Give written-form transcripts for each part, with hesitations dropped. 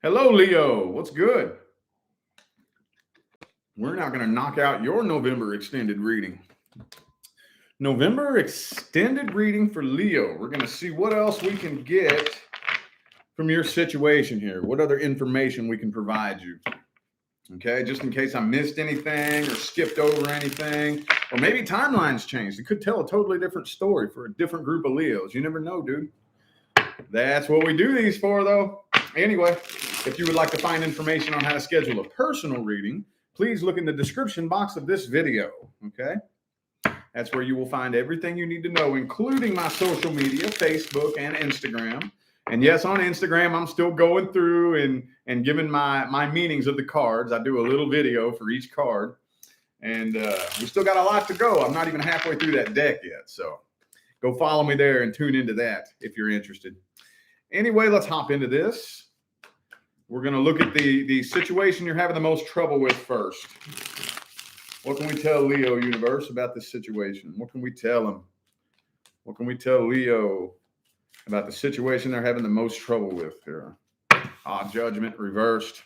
Hello, Leo. What's good? We're now going to knock out your November extended reading. November extended reading for Leo. We're going to see what else we can get from your situation here. What other information we can provide you. Okay, just in case I missed anything or skipped over anything, or maybe timelines changed. It could tell a totally different story for a different group of Leos. You never know, dude. That's what we do these for, though. Anyway, if you would like to find information on how to schedule a personal reading, please look in the description box of this video, okay? That's where you will find everything you need to know, including my social media, Facebook and Instagram. And yes, on Instagram, I'm still going through and giving my meanings of the cards. I do a little video for each card. And we still got a lot to go. I'm not even halfway through that deck yet. So go follow me there and tune into that if you're interested. Anyway, let's hop into this. We're going to look at the situation you're having the most trouble with first. What can we tell Leo Universe about this situation? What can we tell them? What can we tell Leo about the situation they're having the most trouble with here? Judgment reversed.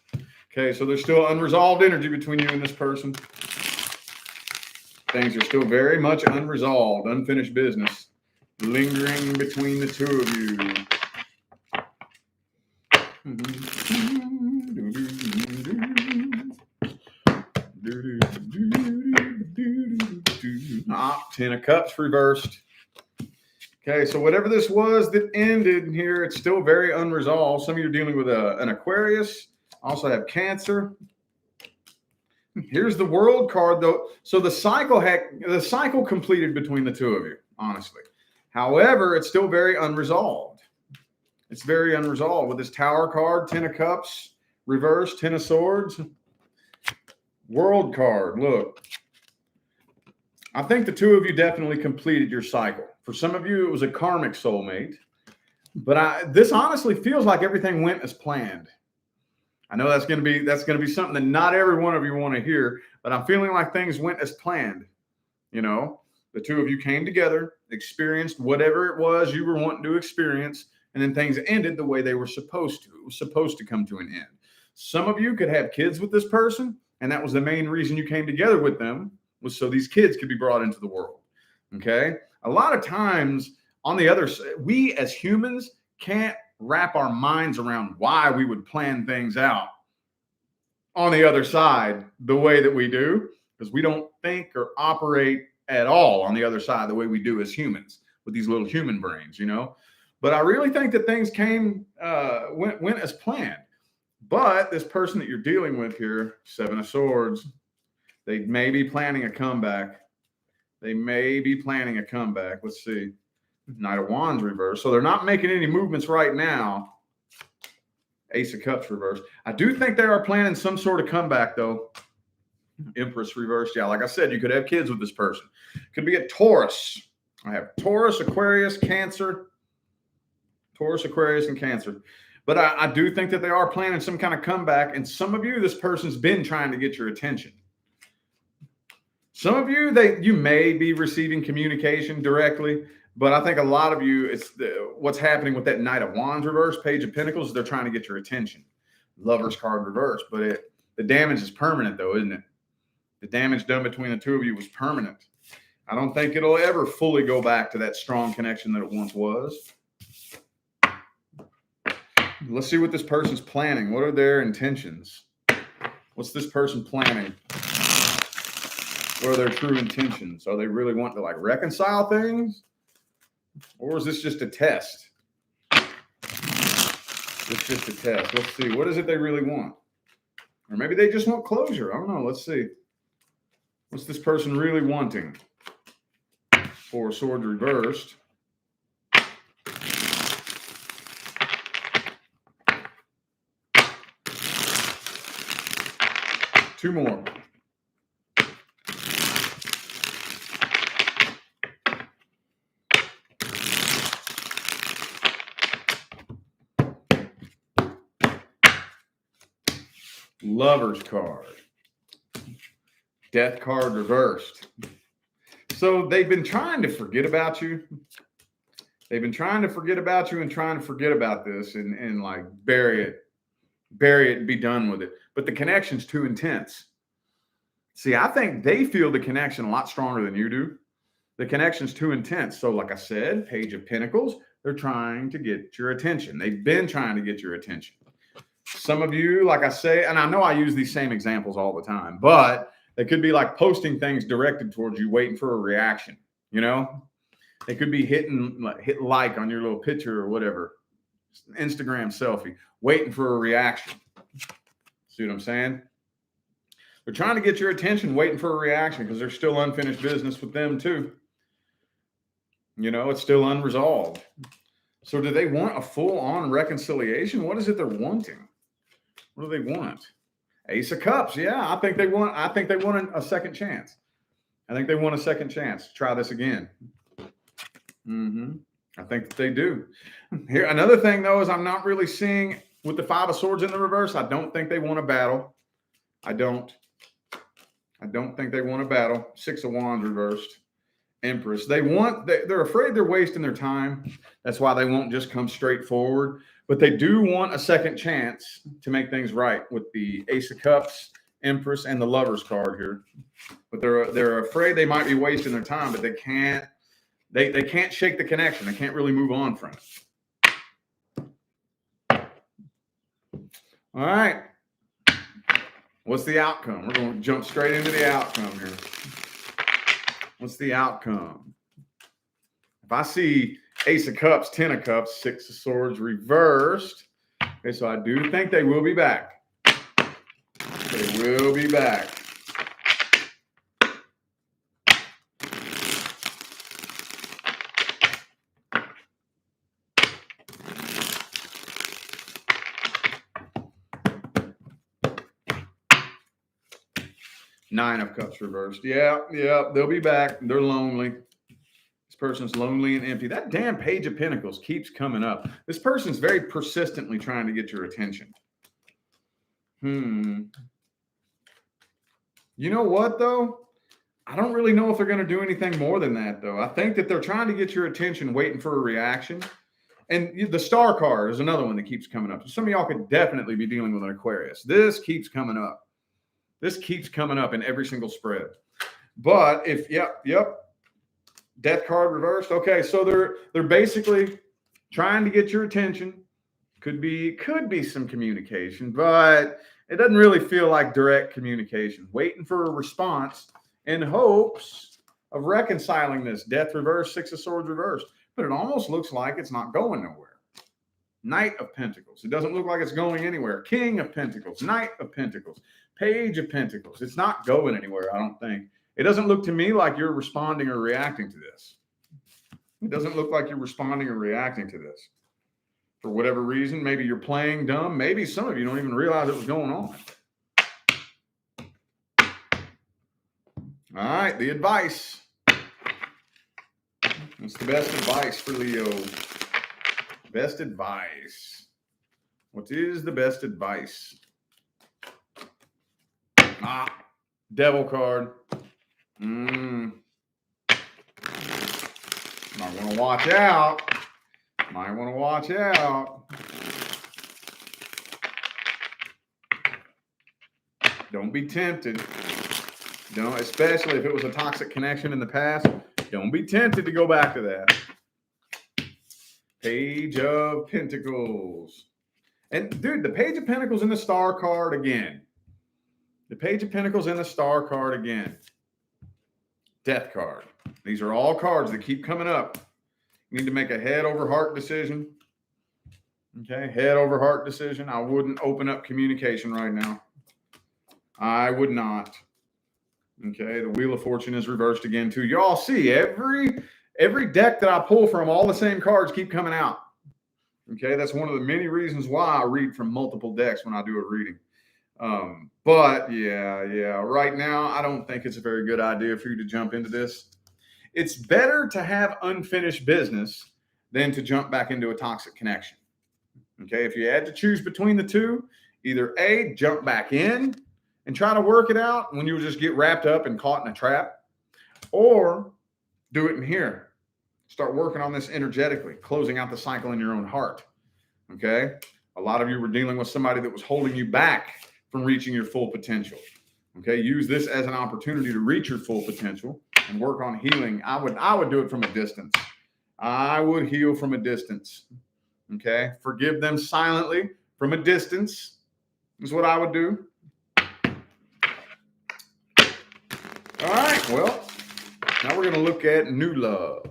Okay, so there's still unresolved energy between you and this person. Things are still very much unresolved, unfinished business, lingering between the two of you. Ten of Cups reversed. Okay, so whatever this was that ended here, it's still very unresolved. Some of you are dealing with an Aquarius. Also have Cancer. Here's the World card, though. So the cycle completed between the two of you, honestly. However, it's still very unresolved. It's very unresolved with this Tower card, Ten of Cups, reversed, Ten of Swords. World card, look. I think the two of you definitely completed your cycle. For some of you, it was a karmic soulmate. But this honestly feels like everything went as planned. I know that's going to be something that not every one of you want to hear, but I'm feeling like things went as planned. You know, the two of you came together, experienced whatever it was you were wanting to experience, and then things ended the way they were supposed to. It was supposed to come to an end. Some of you could have kids with this person, and that was the main reason you came together with them, was so these kids could be brought into the world. Okay? A lot of times on the other side, we as humans can't wrap our minds around why we would plan things out on the other side the way that we do, because we don't think or operate at all on the other side the way we do as humans with these little human brains, you know. But I really think that things went as planned. But this person that you're dealing with here, Seven of Swords, they may be planning a comeback. They may be planning a comeback. Let's see. Knight of Wands reversed. So they're not making any movements right now. Ace of Cups reversed. I do think they are planning some sort of comeback, though. Empress reversed. Yeah, like I said, you could have kids with this person. Could be a Taurus. I have Taurus, Aquarius, Cancer. Taurus, Aquarius, and Cancer. But I do think that they are planning some kind of comeback. And some of you, this person's been trying to get your attention. Some of you, you may be receiving communication directly. But I think a lot of you, it's what's happening with that Knight of Wands reverse, Page of Pentacles, they're trying to get your attention. Lover's card reverse. But the damage is permanent, though, isn't it? The damage done between the two of you was permanent. I don't think it'll ever fully go back to that strong connection that it once was. Let's see what this person's planning. What are their intentions? What's this person planning? What are their true intentions? Are they really wanting to reconcile things? Or is this just a test? It's just a test. Let's see. What is it they really want? Or maybe they just want closure. I don't know. Let's see. What's this person really wanting? Four of Swords reversed. Two more. Lover's card. Death card reversed. So they've been trying to forget about you. They've been trying to forget about you and trying to forget about this and bury it. bury it and be done with it. But the connection's too intense. See, I think they feel the connection a lot stronger than you do. The connection's too intense. So like I said, Page of Pentacles, they're trying to get your attention. They've been trying to get your attention. Some of you, like I say, and I know I use these same examples all the time, but they could be like posting things directed towards you, waiting for a reaction. You know, they could be hit like on your little picture or whatever, Instagram selfie, waiting for a reaction. See what I'm saying? They're trying to get your attention, waiting for a reaction, because there's still unfinished business with them too. You know, it's still unresolved. So do they want a full-on reconciliation? What is it they're wanting? What do they want? Ace of Cups. Yeah, I think they want a second chance. I think they want a second chance. Try this again. I think that they do. Here, another thing though is I'm not really seeing with the Five of Swords in the reverse. I don't think they want a battle. I don't think they want a battle. Six of Wands reversed. Empress. They're afraid they're wasting their time. That's why they won't just come straight forward. But they do want a second chance to make things right with the Ace of Cups, Empress, and the Lovers card here. But they're afraid they might be wasting their time, but they can't. They can't shake the connection. They can't really move on from it. All right. What's the outcome? We're going to jump straight into the outcome here. What's the outcome? If I see Ace of Cups, Ten of Cups, Six of Swords reversed. Okay, so I do think they will be back. They will be back. Nine of Cups reversed. Yeah, they'll be back. They're lonely. This person's lonely and empty. That damn Page of Pentacles keeps coming up. This person's very persistently trying to get your attention. You know what, though? I don't really know if they're going to do anything more than that, though. I think that they're trying to get your attention, waiting for a reaction. And the Star card is another one that keeps coming up. Some of y'all could definitely be dealing with an Aquarius. This keeps coming up. This keeps coming up in every single spread. But if, yep, Death card reversed. Okay, so they're basically trying to get your attention. Could be some communication, but it doesn't really feel like direct communication. Waiting for a response in hopes of reconciling this. Death reversed, Six of Swords reversed. But it almost looks like it's not going nowhere. Knight of Pentacles. It doesn't look like it's going anywhere. King of Pentacles, Knight of Pentacles, Page of Pentacles. It's not going anywhere, I don't think. It doesn't look to me like you're responding or reacting to this. It doesn't look like you're responding or reacting to this. For whatever reason, maybe you're playing dumb. Maybe some of you don't even realize it was going on. All right, the advice. What's the best advice for Leo? Best advice. What is the best advice? Devil card. Might want to watch out. Might want to watch out. Don't be tempted. Don't, especially if it was a toxic connection in the past. Don't be tempted to go back to that. Page of Pentacles. And dude, the Page of Pentacles in the Star card again. The Page of Pentacles in the Star card again. Death card. These are all cards that keep coming up. You need to make a head over heart decision. Okay, head over heart decision. I wouldn't open up communication right now. I would not. Okay, the Wheel of Fortune is reversed again too. Y'all see every deck that I pull from, all the same cards keep coming out. Okay, that's one of the many reasons why I read from multiple decks when I do a reading. But yeah, right now I don't think it's a very good idea for you to jump into this. It's better to have unfinished business than to jump back into a toxic connection. Okay, if you had to choose between the two, either A, jump back in and try to work it out when you just get wrapped up and caught in a trap, or do it in here. Start working on this energetically, closing out the cycle in your own heart. Okay, A lot of you were dealing with somebody that was holding you back from reaching your full potential. Okay, use this as an opportunity to reach your full potential and work on healing. I would do it from a distance. I would heal from a distance. Okay, forgive them silently from a distance is what I would do. All right, well, now we're going to look at new love.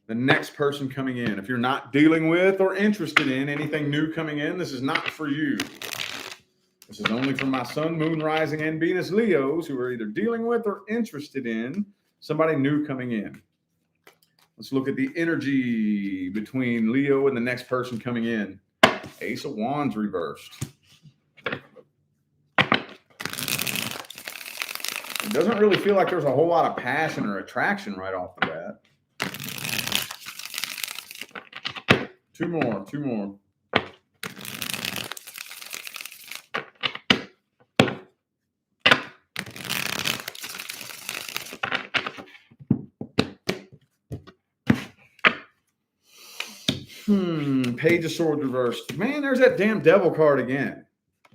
The next person coming in. If you're not dealing with or interested in anything new coming in, this is not for you. This is only for my sun, moon, rising, and Venus Leos who are either dealing with or interested in somebody new coming in. Let's look at the energy between Leo and the next person coming in. Ace of Wands reversed. It doesn't really feel like there's a whole lot of passion or attraction right off the bat. Two more. Page of Swords reversed. Man, there's that damn devil card again.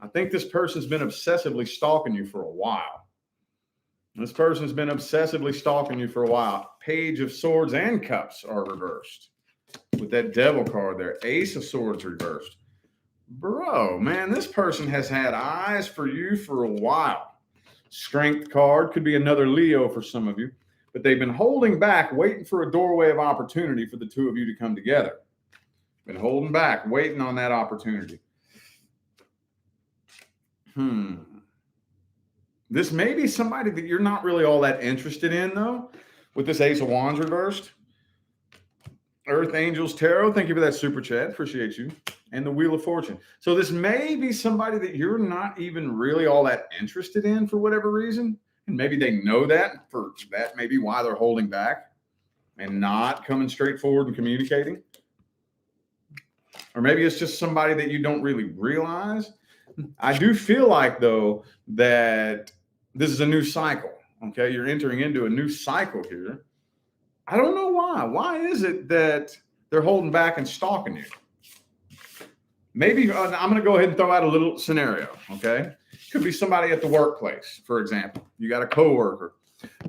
I think this person's been obsessively stalking you for a while. This person's been obsessively stalking you for a while. Page of Swords and Cups are reversed. With that devil card there. Ace of Swords reversed. Bro, man, this person has had eyes for you for a while. Strength card could be another Leo for some of you. But they've been holding back, waiting for a doorway of opportunity for the two of you to come together. Been holding back, waiting on that opportunity. This may be somebody that you're not really all that interested in, though, with this Ace of Wands reversed. Earth Angels Tarot, thank you for that super chat. Appreciate you. And the Wheel of Fortune. So this may be somebody that you're not even really all that interested in for whatever reason. And maybe they know that. For that may be why they're holding back and not coming straight forward and communicating. Or maybe it's just somebody that you don't really realize. I do feel like, though, that this is a new cycle. Okay, you're entering into a new cycle here. I don't know why. Why is it that they're holding back and stalking you? Maybe I'm going to go ahead and throw out a little scenario, okay? Could be somebody at the workplace, for example. You got a coworker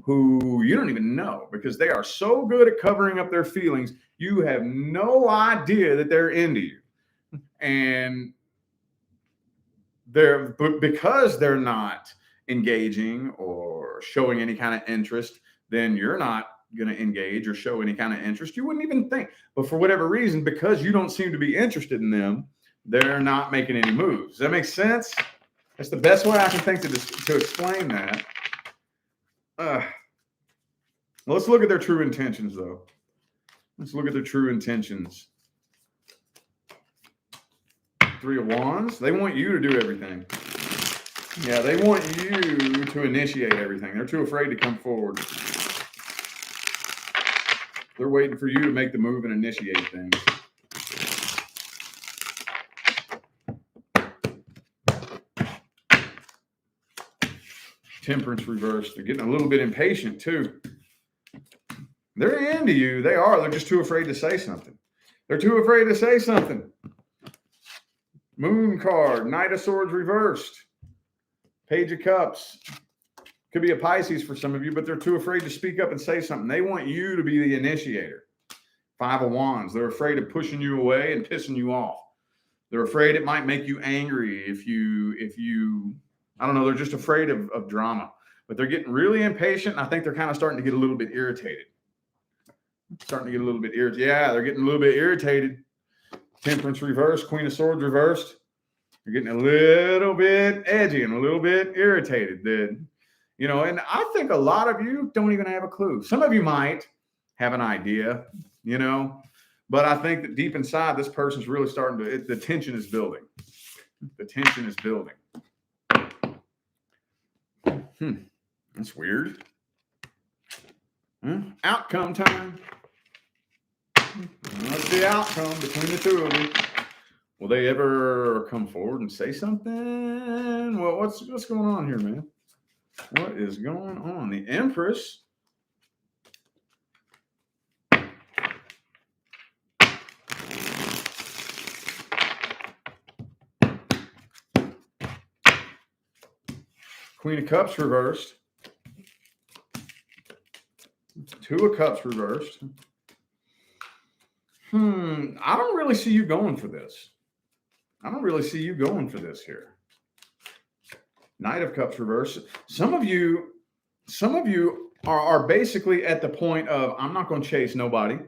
who you don't even know because they are so good at covering up their feelings, you have no idea that they're into you. And because they're not engaging or showing any kind of interest, then you're not going to engage or show any kind of interest. You wouldn't even think. But for whatever reason, because you don't seem to be interested in them, they're not making any moves. Does that make sense? That's the best way I can think to explain that. Let's look at their true intentions, though. Let's look at their true intentions. Three of Wands. They want you to do everything. Yeah, they want you to initiate everything. They're too afraid to come forward. They're waiting for you to make the move and initiate things. Temperance reversed. They're getting a little bit impatient too. They're into you. They are. They're just too afraid to say something. They're too afraid to say something. Moon card. Knight of Swords reversed. Page of Cups. Could be a Pisces for some of you, but they're too afraid to speak up and say something. They want you to be the initiator. Five of Wands. They're afraid of pushing you away and pissing you off. They're afraid it might make you angry if you I don't know, they're just afraid of drama. But they're getting really impatient, and I think they're kind of starting to get a little bit irritated. Yeah, they're getting a little bit irritated. Temperance reversed, Queen of Swords reversed. They're getting a little bit edgy and a little bit irritated. And I think a lot of you don't even have a clue. Some of you might have an idea, but I think that deep inside, this person's really starting to, the tension is building. The tension is building. That's weird. Outcome time. What's the outcome between the two of you? Will they ever come forward and say something? Well, what's going on here, man? What is going on? The Empress. Queen of Cups reversed. Two of Cups reversed. I don't really see you going for this. I don't really see you going for this here. Knight of Cups reversed. Some of you are basically at the point of, I'm not going to chase nobody.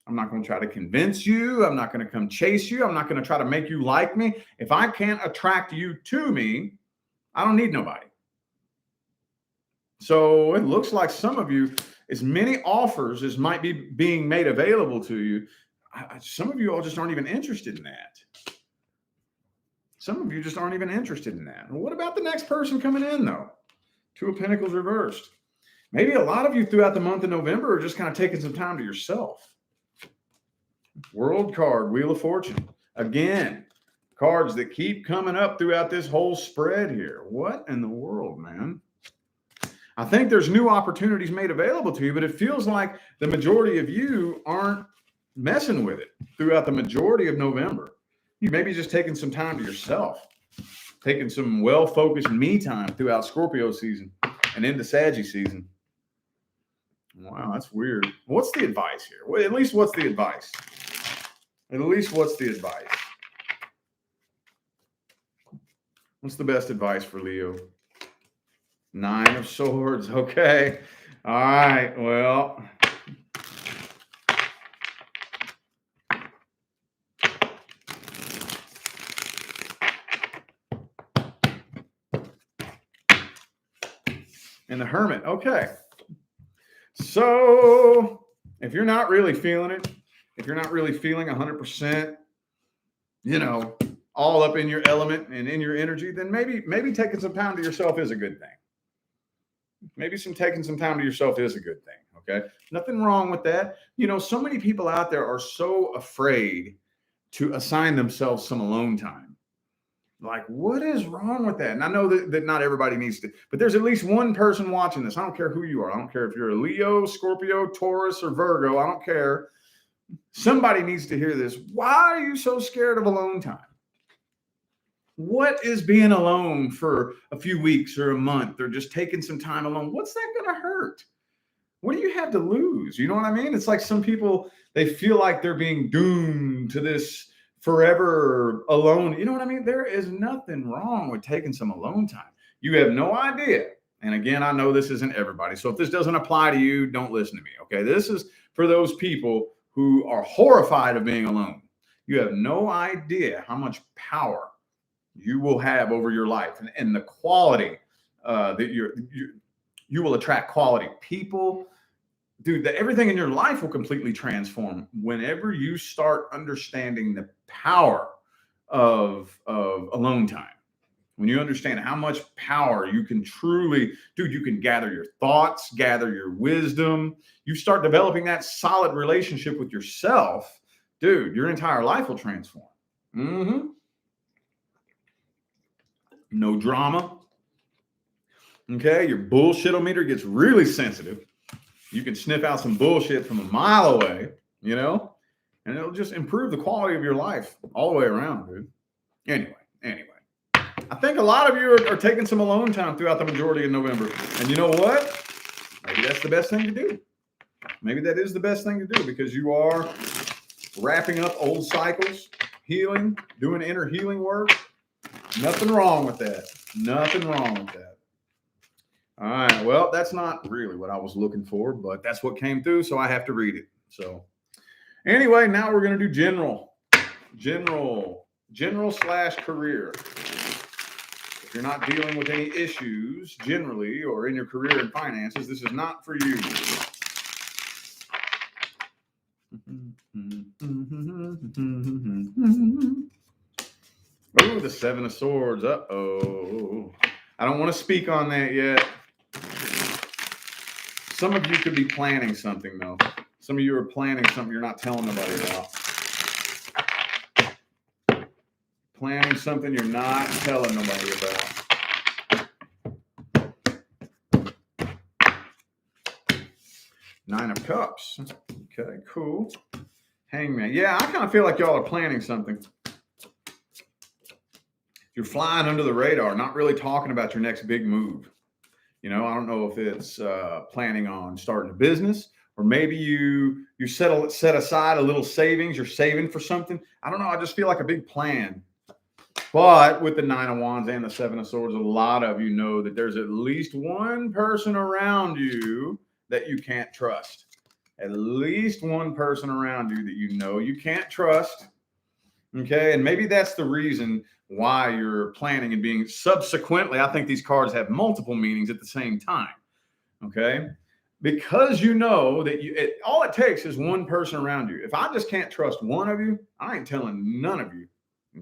I'm not going to try to convince you. I'm not going to come chase you. I'm not going to try to make you like me. If I can't attract you to me, I don't need nobody. So it looks like some of you, as many offers as might be being made available to you, some of you all just aren't even interested in that. Some of you just aren't even interested in that. Well, what about the next person coming in, though? Two of Pentacles reversed. Maybe a lot of you throughout the month of November are just kind of taking some time to yourself. World card, Wheel of Fortune. Again, cards that keep coming up throughout this whole spread here. What in the world, man? I think there's new opportunities made available to you, but it feels like the majority of you aren't messing with it throughout the majority of November. You may be just taking some time to yourself, taking some well-focused me time throughout Scorpio season and into Sagittarius season. Wow, that's weird. What's the advice here? Well, at least what's the advice? At least what's the advice? What's the best advice for Leo? Nine of Swords. Okay. All right. Well, and the Hermit. Okay. So if you're not really feeling it, if you're not really feeling 100%, all up in your element and in your energy, then maybe taking some time to yourself is a good thing. Maybe taking some time to yourself is a good thing. Okay. Nothing wrong with that. So many people out there are so afraid to assign themselves some alone time. Like, what is wrong with that? And I know that not everybody needs to, but there's at least one person watching this. I don't care who you are. I don't care if you're a Leo, Scorpio, Taurus, or Virgo. I don't care. Somebody needs to hear this. Why are you so scared of alone time? What is being alone for a few weeks or a month or just taking some time alone? What's that going to hurt? What do you have to lose? You know what I mean? It's like some people, they feel like they're being doomed to this forever alone. You know what I mean? There is nothing wrong with taking some alone time. You have no idea. And again, I know this isn't everybody. So if this doesn't apply to you, don't listen to me. Okay. This is for those people who are horrified of being alone. You have no idea how much power you will have over your life and the quality that you will attract quality people. Dude, everything in your life will completely transform whenever you start understanding the power of alone time. When you understand how much power you can truly, you can gather your thoughts, gather your wisdom. You start developing that solid relationship with yourself, dude, your entire life will transform. No drama. Okay, your bullshit-o-meter gets really sensitive. You can sniff out some bullshit from a mile away, and it'll just improve the quality of your life all the way around, dude. Anyway, I think a lot of you are taking some alone time throughout the majority of November. And you know what? Maybe that's the best thing to do. Maybe that is the best thing to do because you are wrapping up old cycles, healing, doing inner healing work. Nothing wrong with that. Nothing wrong with that. All right. Well, that's not really what I was looking for, but that's what came through, so I have to read it. So anyway, now we're going to do general / career. If you're not dealing with any issues generally or in your career and finances, this is not for you. Oh, the Seven of Swords. Uh-oh. I don't want to speak on that yet. Some of you could be planning something, though. Some of you are planning something you're not telling nobody about. Planning something you're not telling nobody about. Nine of Cups. Okay, cool. Hangman. Yeah, I kind of feel like y'all are planning something. You're flying under the radar, not really talking about your next big move. I don't know if it's planning on starting a business, or maybe you set aside a little savings. You're saving for something. I don't know. I just feel like a big plan. But with the 9 of Wands and the 7 of Swords, a lot of you know that there's at least one person around you that you can't trust. At least one person around you that you can't trust. Okay. And maybe that's the reason why you're planning and being subsequently. I think these cards have multiple meanings at the same time. Okay. Because that all it takes is one person around you. If I just can't trust one of you, I ain't telling none of you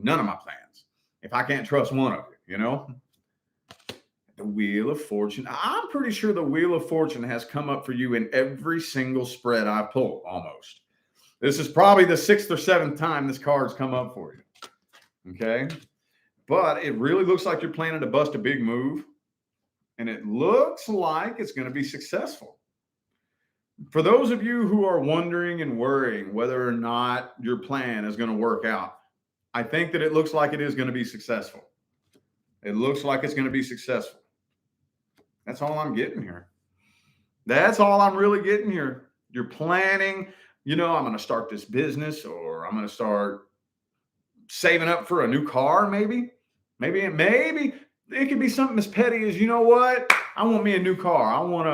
none of my plans. If I can't trust one of you, The Wheel of Fortune. I'm pretty sure the Wheel of Fortune has come up for you in every single spread I pull, almost. This is probably the 6th or 7th time this card's come up for you. Okay. But it really looks like you're planning to bust a big move. And it looks like it's going to be successful. For those of you who are wondering and worrying whether or not your plan is going to work out, I think that it looks like it is going to be successful. It looks like it's going to be successful. That's all I'm getting here. That's all I'm really getting here. You're planning, I'm going to start this business, or I'm going to start saving up for a new car, maybe. Maybe it could be something as petty as, I want me a new car. I want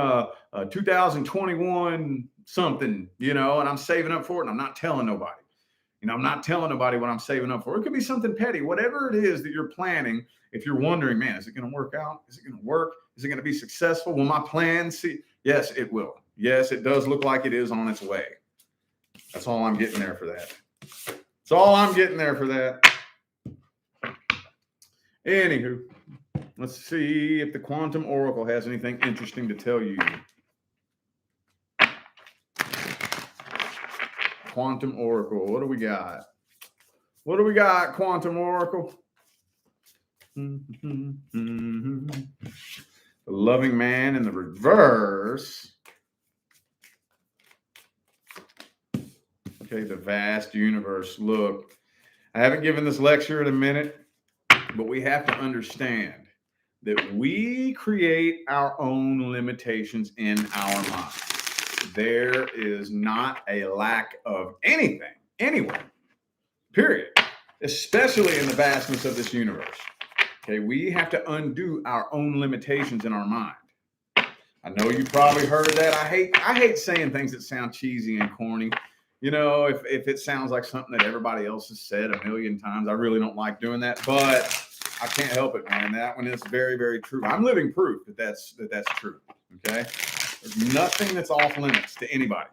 a 2021 something, and I'm saving up for it, and I'm not telling nobody. I'm not telling nobody what I'm saving up for. It could be something petty, whatever it is that you're planning. If you're wondering, man, is it going to work out? Is it going to work? Is it going to be successful? Will my plan see? Yes, it will. Yes, it does look like it is on its way. That's all I'm getting there for that. That's all I'm getting there for that. Anywho, let's see if the Quantum Oracle has anything interesting to tell you. Quantum Oracle, what do we got? What do we got, Quantum Oracle? The Loving Man in the reverse. Okay, the vast universe. Look, I haven't given this lecture in a minute, but we have to understand that we create our own limitations in our mind. There is not a lack of anything, anywhere, period, especially in the vastness of this universe. Okay, we have to undo our own limitations in our mind. I know you probably heard that. I hate saying things that sound cheesy and corny. If it sounds like something that everybody else has said a million times, I really don't like doing that, but I can't help it, man. That one is very, very true. I'm living proof that that's true. Okay. There's nothing that's off limits to anybody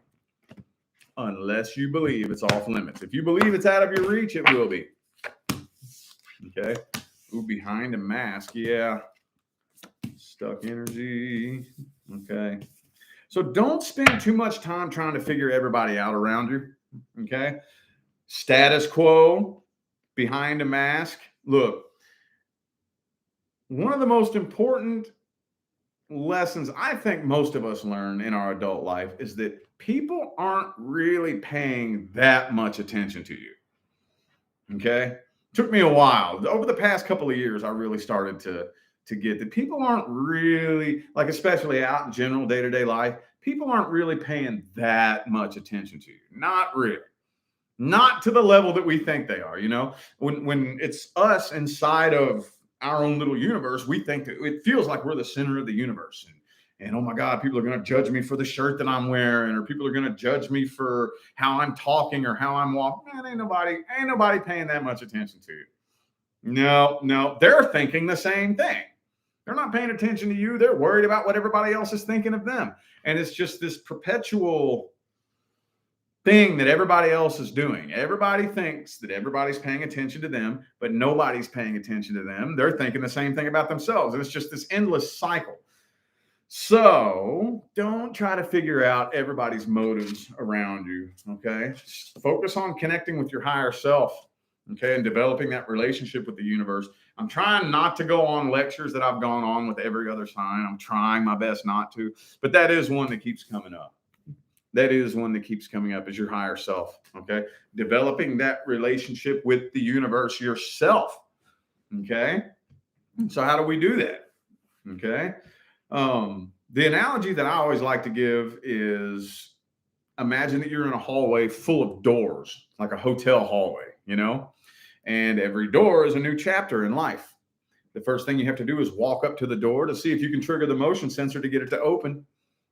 unless you believe it's off limits. If you believe it's out of your reach, it will be. Okay. Ooh, behind a mask. Yeah. Stuck energy. Okay. So don't spend too much time trying to figure everybody out around you. Okay. Status quo, behind a mask. Look, one of the most important lessons I think most of us learn in our adult life is that people aren't really paying that much attention to you. Okay. Took me a while. Over the past couple of years, I really started to get that people aren't really, like, especially out in general day-to-day life, people aren't really paying that much attention to you. Not really. Not to the level that we think they are. When it's us inside of our own little universe, we think that it feels like we're the center of the universe. And oh my God, people are going to judge me for the shirt that I'm wearing, or people are going to judge me for how I'm talking or how I'm walking. Man, ain't nobody paying that much attention to you. No, they're thinking the same thing. They're not paying attention to you. They're worried about what everybody else is thinking of them. And it's just this perpetual thing that everybody else is doing. Everybody thinks that everybody's paying attention to them, but nobody's paying attention to them. They're thinking the same thing about themselves. And it's just this endless cycle. So don't try to figure out everybody's motives around you. Okay. Just focus on connecting with your higher self. Okay. And developing that relationship with the universe. I'm trying not to go on lectures that I've gone on with every other sign. I'm trying my best not to, but that is one that keeps coming up. That is one that keeps coming up, is your higher self. Okay. Developing that relationship with the universe yourself. Okay. So how do we do that? Okay. The analogy that I always like to give is imagine that you're in a hallway full of doors, like a hotel hallway, and every door is a new chapter in life. The first thing you have to do is walk up to the door to see if you can trigger the motion sensor to get it to open.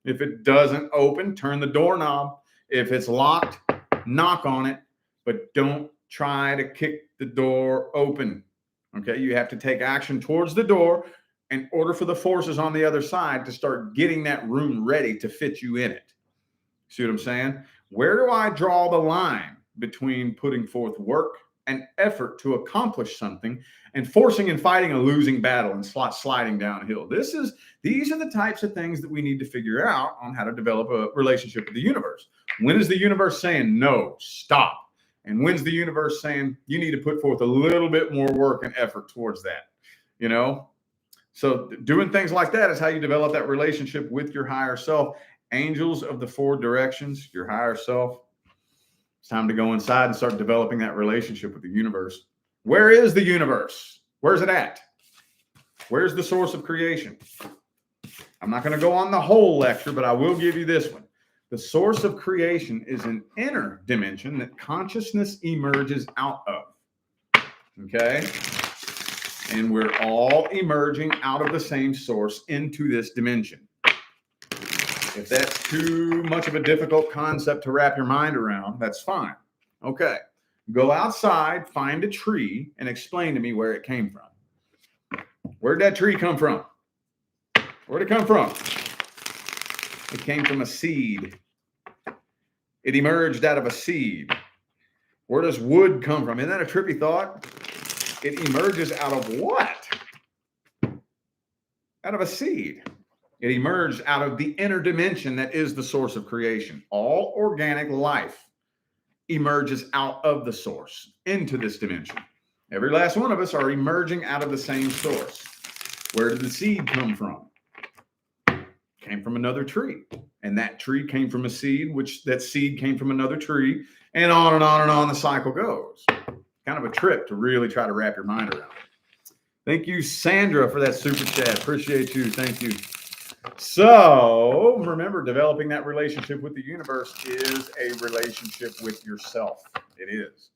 If it doesn't open, turn the doorknob. If it's locked, knock on it, but don't try to kick the door open. Okay, you have to take action towards the door in order for the forces on the other side to start getting that room ready to fit you in it. See what I'm saying? Where do I draw the line between putting forth work and effort to accomplish something and forcing and fighting a losing battle and sliding downhill? These are the types of things that we need to figure out on how to develop a relationship with the universe. When is the universe saying, no, stop? And when's the universe saying you need to put forth a little bit more work and effort towards that? So doing things like that is how you develop that relationship with your higher self. Angels of the four directions, your higher self. It's time to go inside and start developing that relationship with the universe. Where is the universe? Where's it at? Where's the source of creation? I'm not going to go on the whole lecture, but I will give you this one. The source of creation is an inner dimension that consciousness emerges out of. Okay? And we're all emerging out of the same source into this dimension. If that's too much of a difficult concept to wrap your mind around, that's fine. Okay. Go outside, find a tree, and explain to me where it came from. Where'd that tree come from? Where'd it come from? It came from a seed. It emerged out of a seed. Where does wood come from? Isn't that a trippy thought? It emerges out of what? Out of a seed. It emerged out of the inner dimension that is the source of creation. All organic life emerges out of the source into this dimension. Every last one of us are emerging out of the same source. Where did the seed come from? Came from another tree. And that tree came from a seed, which that seed came from another tree, and on and on and on the cycle goes. Kind of a trip to really try to wrap your mind around. Thank you, Sandra, for that super chat. Appreciate you. Thank you. So remember, developing that relationship with the universe is a relationship with yourself. It is.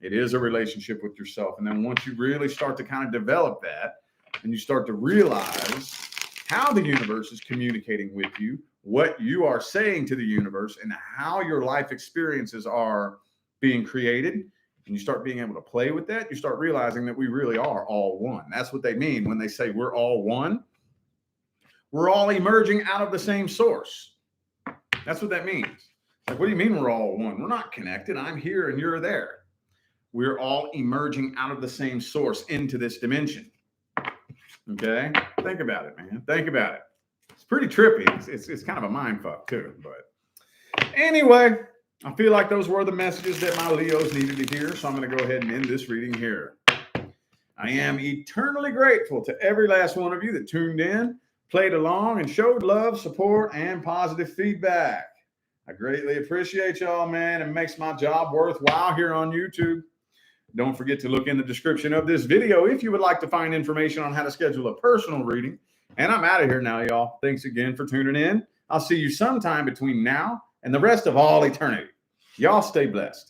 It is a relationship with yourself. And then once you really start to kind of develop that, and you start to realize how the universe is communicating with you, what you are saying to the universe, and how your life experiences are being created, and you start being able to play with that, you start realizing that we really are all one. That's what they mean when they say we're all one. We're all emerging out of the same source. That's what that means. Like, what do you mean we're all one? We're not connected. I'm here and you're there. We're all emerging out of the same source into this dimension. Okay? Think about it, man. Think about it. It's pretty trippy. It's kind of a mind fuck too. But anyway, I feel like those were the messages that my Leos needed to hear. So I'm going to go ahead and end this reading here. I am eternally grateful to every last one of you that tuned in, played along, and showed love, support, and positive feedback. I greatly appreciate y'all, man. It makes my job worthwhile here on YouTube. Don't forget to look in the description of this video if you would like to find information on how to schedule a personal reading. And I'm out of here now, y'all. Thanks again for tuning in. I'll see you sometime between now and the rest of all eternity. Y'all stay blessed.